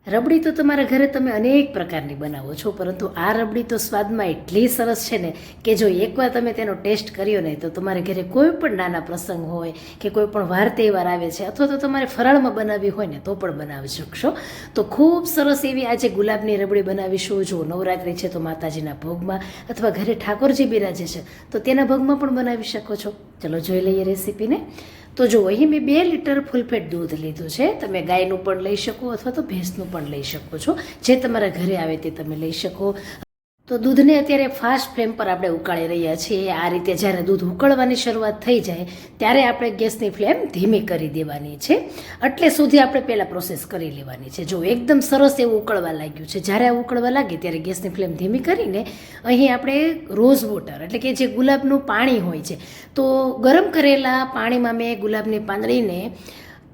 રબડી તો તમારા ઘરે તમે અનેક પ્રકારની બનાવો છો, પરંતુ આ રબડી તો સ્વાદમાં એટલી સરસ છે ને કે જો એકવાર તમે તેનો ટેસ્ટ કર્યો ને તો તમારે ઘરે કોઈ પણ નાના પ્રસંગ હોય કે કોઈ પણ વાર તહેવાર આવે છે અથવા તો તમારે ફરાળમાં બનાવવી હોય ને તો પણ બનાવી શકશો. તો ખૂબ સરસ એવી આજે ગુલાબની રબડી બનાવીશું. જો નવરાત્રિ છે તો માતાજીના ભોગમાં અથવા ઘરે ઠાકોરજી બિરાજે છે તો તેના ભોગમાં પણ બનાવી શકો છો. ચલો જોઈ લઈએ રેસીપીને. તો જો અહીં મેં 2 લીટર ફૂલફેટ દૂધ લીધું છે. તમે ગાયનું પણ લઈ શકો અથવા તો ભેંસનું પણ લઈ શકો છો, જે તમારા ઘરે આવે તે તમે લઈ શકો. તો દૂધને અત્યારે ફાસ્ટ ફ્લેમ પર આપણે ઉકાળી રહ્યા છીએ. આ રીતે જ્યારે દૂધ ઉકળવાની શરૂઆત થઈ જાય ત્યારે આપણે ગેસની ફ્લેમ ધીમી કરી દેવાની છે. એટલે સુધી આપણે પહેલાં પ્રોસેસ કરી લેવાની છે. જો એકદમ સરસ એવું ઉકળવા લાગ્યું છે, જ્યારે આ ઉકળવા લાગે ત્યારે ગેસની ફ્લેમ ધીમી કરીને અહીં આપણે રોઝ વોટર એટલે કે જે ગુલાબનું પાણી હોય છે, તો ગરમ કરેલા પાણીમાં મેં ગુલાબની પાંદડીને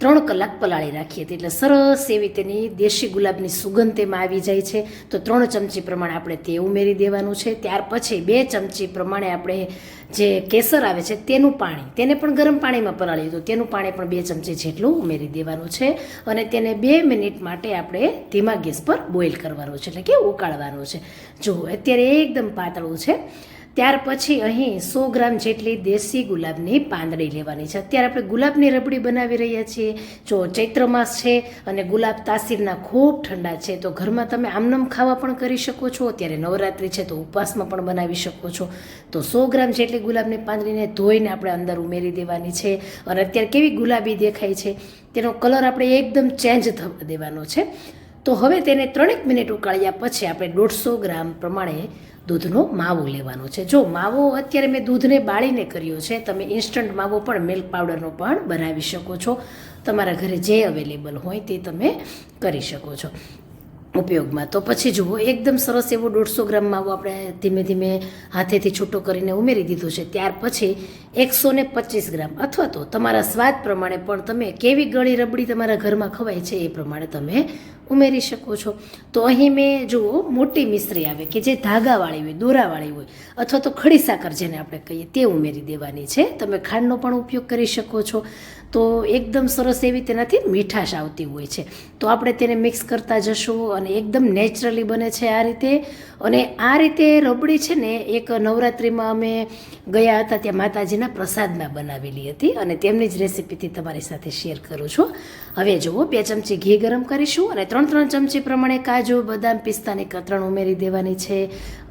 3 કલાક પલાળી રાખી હતી. એટલે સરસ એવી તેની દેશી ગુલાબની સુગંધ તેમાં આવી જાય છે. તો 3 ચમચી પ્રમાણે આપણે તે ઉમેરી દેવાનું છે. ત્યાર પછી 2 ચમચી પ્રમાણે આપણે જે કેસર આવે છે તેનું પાણી, તેને પણ ગરમ પાણીમાં પલાળ્યું હતું, તેનું પાણી પણ 2 ચમચી જેટલું ઉમેરી દેવાનું છે. અને તેને 2 મિનિટ માટે આપણે ધીમા ગેસ પર બોઇલ કરવાનું છે, એટલે કે ઉકાળવાનું છે. જો અત્યારે એકદમ પાતળું છે. ત્યાર પછી અહીં 100 ગ્રામ જેટલી દેશી ગુલાબની પાંદડી લેવાની છે. અત્યારે આપણે ગુલાબની રબડી બનાવી રહ્યા છીએ. જો ચૈત્ર માસ છે અને ગુલાબ તાસીરના ખૂબ ઠંડા છે, તો ઘરમાં તમે આમનમ ખાવા પણ કરી શકો છો. અત્યારે નવરાત્રિ છે તો ઉપવાસમાં પણ બનાવી શકો છો. તો 100 ગ્રામ જેટલી ગુલાબની પાંદડીને ધોઈને આપણે અંદર ઉમેરી દેવાની છે. અને અત્યારે કેવી ગુલાબી દેખાય છે, તેનો કલર આપણે એકદમ ચેન્જ થવા દેવાનો છે. તો હવે તેને 3 મિનિટ ઉકાળ્યા પછી આપણે 150 ગ્રામ પ્રમાણે દૂધનો માવો લેવાનો છે. જો માવો અત્યારે મેં દૂધને બાળીને કર્યો છે. તમે ઇન્સ્ટન્ટ માવો પણ મિલ્ક પાવડરનો પણ બનાવી શકો છો. તમારા ઘરે જે અવેલેબલ હોય તે તમે કરી શકો છો ઉપયોગમાં. તો પછી જુઓ એકદમ સરસ એવો 150 ગ્રામ માવો આપણે ધીમે ધીમે હાથેથી છૂટો કરીને ઉમેરી દીધું છે. ત્યાર પછી 125 ગ્રામ અથવા તો તમારા સ્વાદ પ્રમાણે પણ તમે કેવી ગળી રબડી તમારા ઘરમાં ખવાય છે એ પ્રમાણે તમે ઉમેરી શકો છો. તો અહીં મેં જુઓ મોટી મિશ્રી આવે કે જે ધાગાવાળી હોય, દોરાવાળી હોય, અથવા તો ખડી સાકર જેને આપણે કહીએ તે ઉમેરી દેવાની છે. તમે ખાંડનો પણ ઉપયોગ કરી શકો છો. તો એકદમ સરસ એવી તેનાથી મીઠાશ આવતી હોય છે. તો આપણે તેને મિક્સ કરતા જશું અને એકદમ નેચરલી બને છે આ રીતે. અને આ રીતે રબડી છે ને એક નવરાત્રિમાં અમે ગયા હતા ત્યાં માતાજીના પ્રસાદમાં બનાવેલી હતી અને તેમની જ રેસીપીથી તમારી સાથે શેર કરું છું. હવે જુઓ 2 ચમચી ઘી ગરમ કરીશું અને 3 ચમચી પ્રમાણે કાજુ, બદામ, પિસ્તાની કતરણ ઉમેરી દેવાની છે.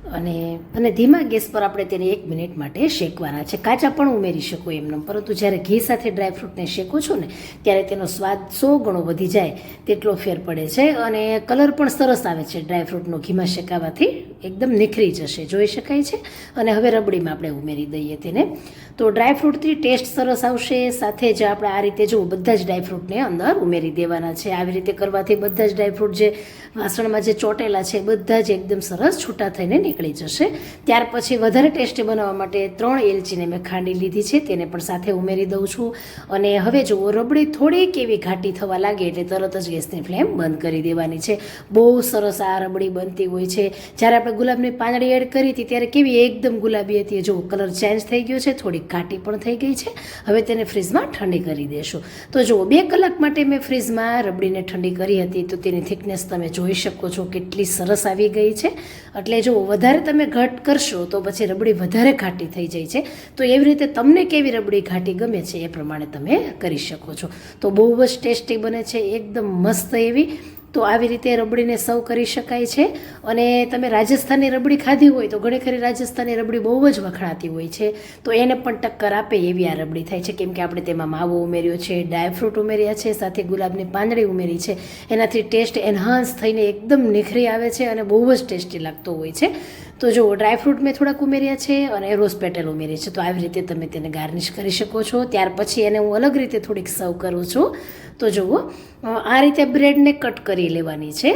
અને ધીમા ગેસ પર આપણે તેને 1 મિનિટ માટે શેકવાના છે. કાચા પણ ઉમેરી શકો એમનેમ, પરંતુ જ્યારે ઘી સાથે ડ્રાયફ્રૂટને શેકો છો ને ત્યારે તેનો સ્વાદ 100 ગણો વધી જાય તેટલો ફેર પડે છે. અને કલર પણ સરસ આવે છે ડ્રાયફ્રૂટનો ઘીમાં શેકાવાથી, એકદમ નિખરી જશે, જોઈ શકાય છે. અને હવે રબડીમાં આપણે ઉમેરી દઈએ તેને. તો ડ્રાયફ્રૂટથી ટેસ્ટ સરસ આવશે. સાથે જ આપણે આ રીતે જો બધા જ ડ્રાયફ્રૂટને અંદર ઉમેરી દેવાના છે. આવી રીતે કરવાથી બધા જ ડ્રાયફ્રૂટ જે વાસણમાં જે ચોટેલા છે બધા જ એકદમ સરસ છૂટા થઈને નીકળી જશે. ત્યાર પછી વધારે ટેસ્ટી બનાવવા માટે 3 એલચીને મેં ખાંડી લીધી છે, તેને પણ સાથે ઉમેરી દઉં છું. અને હવે જુઓ રબડી થોડીક એવી ઘાટી થવા લાગે એટલે તરત જ ગેસની ફ્લેમ બંધ કરી દેવાની છે. બહુ સરસ આ રબડી બનતી હોય છે. જ્યારે આપણે ગુલાબની પાંદડી એડ કરી હતી ત્યારે કેવી એકદમ ગુલાબી હતી. જો કલર ચેન્જ થઈ ગયો છે, થોડીક ઘાટી પણ થઈ ગઈ છે. હવે તેને ફ્રીજમાં ઠંડી કરી દેશું. તો જુઓ 2 કલાક માટે મેં ફ્રીજમાં રબડીને ઠંડી કરી હતી, તો તેની થિકનેસ તમે જોઈ શકો છો કેટલી સરસ આવી ગઈ છે. એટલે જો વધારે તમે ઘટ કરશો તો પછી રબડી વધારે ઘાટી થઈ જાય છે. તો એવી રીતે તમને કેવી રબડી ઘાટી ગમે છે એ પ્રમાણે તમે કરી શકો છો. તો બહુ જ ટેસ્ટી બને છે, એકદમ મસ્ત એવી. તો આવી રીતે રબડીને સર્વ કરી શકાય છે. અને તમે રાજસ્થાની રબડી ખાધી હોય તો ઘણી ખરી રાજસ્થાની રબડી બહુ જ વખણાતી હોય છે, તો એને પણ ટક્કર આપે એવી આ રબડી થાય છે. કેમ કે આપણે તેમાં માવો ઉમેર્યો છે, ડ્રાયફ્રૂટ ઉમેર્યા છે, સાથે ગુલાબની પાંદડી ઉમેરી છે. એનાથી ટેસ્ટ એન્હાન્સ થઈને એકદમ નિખરી આવે છે અને બહુ જ ટેસ્ટી લાગતો હોય છે. તો જો ડ્રાયફ્રૂટ મેં થોડાક ઉમેર્યા છે અને રોઝ પેટલ ઉમેરી છે. તો આવી રીતે તમે તેને ગાર્નિશ કરી શકો છો. ત્યાર પછી એને હું અલગ રીતે થોડીક સર્વ કરું છું. તો જુઓ આ રીતે બ્રેડને કટ કરી લેવાની છે.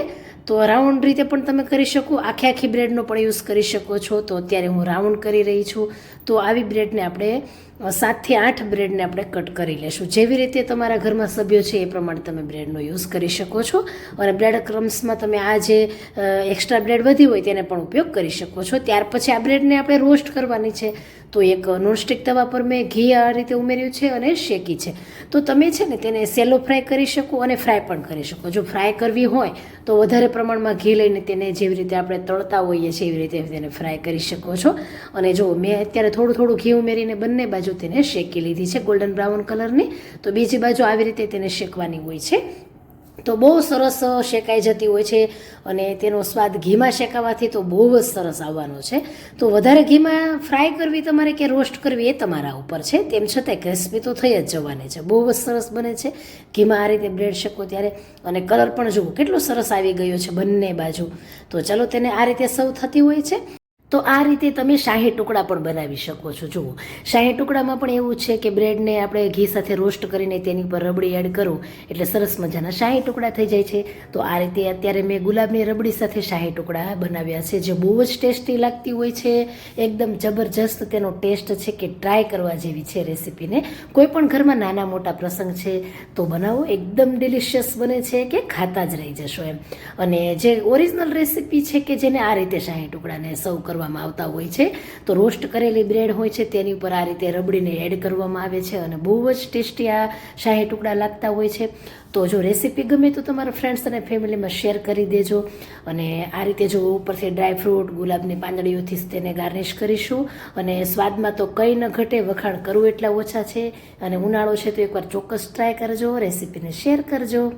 તો રાઉન્ડ રીતે પણ તમે કરી શકો, આખી બ્રેડનો પણ યુઝ કરી શકો છો. તો અત્યારે હું રાઉન્ડ કરી રહી છું. તો આવી બ્રેડને આપણે 7 થી 8 બ્રેડને આપણે કટ કરી લેશું. જેવી રીતે તમારા ઘરમાં સભ્યો છે એ પ્રમાણે તમે બ્રેડનો યુઝ કરી શકો છો. અને બ્રેડ ક્રમ્સમાં તમે આ જે એક્સ્ટ્રા બ્રેડ વધી હોય તેને પણ ઉપયોગ કરી શકો છો. ત્યાર પછી આ બ્રેડને આપણે રોસ્ટ કરવાની છે. તો એક નોનસ્ટિક તવા પર મેં ઘી આ રીતે ઉમેર્યું છે અને શેકી છે. તો તમે છે ને તેને સેલો ફ્રાય કરી શકો અને ફ્રાય પણ કરી શકો. જો ફ્રાય કરવી હોય તો વધારે પ્રમાણમાં ઘી લઈને તેને જેવી રીતે આપણે તળતા હોઈએ છીએ એવી રીતે તેને ફ્રાય કરી શકો છો. અને જો મેં અત્યારે થોડું ઘી ઉમેરીને બંને બાજુ તેને શેકી લીધી છે ગોલ્ડન બ્રાઉન કલરની. તો બીજી બાજુ આવી રીતે તેને શેકવાની હોય છે. તો બહુ સરસ શેકાઈ જતી હોય છે અને તેનો સ્વાદ ઘીમાં શેકાવાથી તો બહુ જ સરસ આવવાનો છે. તો વધારે ઘીમાં ફ્રાય કરવી તમારે કે રોસ્ટ કરવી એ તમારા ઉપર છે. તેમ છતાંય ક્રિસ્પી તો થઈ જ જવાની છે. બહુ જ સરસ બને છે ઘીમાં આ રીતે બ્રેડ શેકો ત્યારે. અને કલર પણ જુઓ કેટલો સરસ આવી ગયો છે બંને બાજુ. તો ચલો તેને આ રીતે સર્વ થતી હોય છે. તો આ રીતે તમે શાહી ટુકડા પણ બનાવી શકો છો. જુઓ શાહી ટુકડામાં પણ એવું છે કે બ્રેડને આપણે ઘી સાથે રોસ્ટ કરીને તેની પર રબડી એડ કરો એટલે સરસ મજાના શાહી ટુકડા થઈ જાય છે. તો આ રીતે અત્યારે મેં ગુલાબની રબડી સાથે શાહી ટુકડા બનાવ્યા છે જે બહુ જ ટેસ્ટી લાગતી હોય છે. એકદમ જબરજસ્ત તેનો ટેસ્ટ છે કે ટ્રાય કરવા જેવી છે રેસીપીને. કોઈ પણ ઘરમાં નાના મોટા પ્રસંગ છે તો બનાવો, એકદમ ડિલિશિયસ બને છે કે ખાતા જ રહી જશો એમ. અને જે ઓરિજિનલ રેસીપી છે કે જેને આ રીતે શાહી ટુકડાને સર્વ કરવા આવતા હોય છે. તો રોસ્ટ કરેલી બ્રેડ હોય છે તેની ઉપર આ રીતે રબડીને એડ કરવામાં આવે છે અને બહુ જ ટેસ્ટી આ શાહી ટુકડા લાગતા હોય છે. તો જો રેસીપી ગમે તો તમારા ફ્રેન્ડ્સ અને ફેમિલીમાં શેર કરી દેજો. અને આ રીતે જો ઉપરથી ડ્રાયફ્રૂટ ગુલાબની પાંદડીઓથી તેને ગાર્નિશ કરીશું. અને સ્વાદમાં તો કંઈ ન ઘટે, વખાણ કરવું એટલા ઓછા છે. અને ઉનાળો છે તો એકવાર ચોક્કસ ટ્રાય કરજો, રેસીપીને શેર કરજો.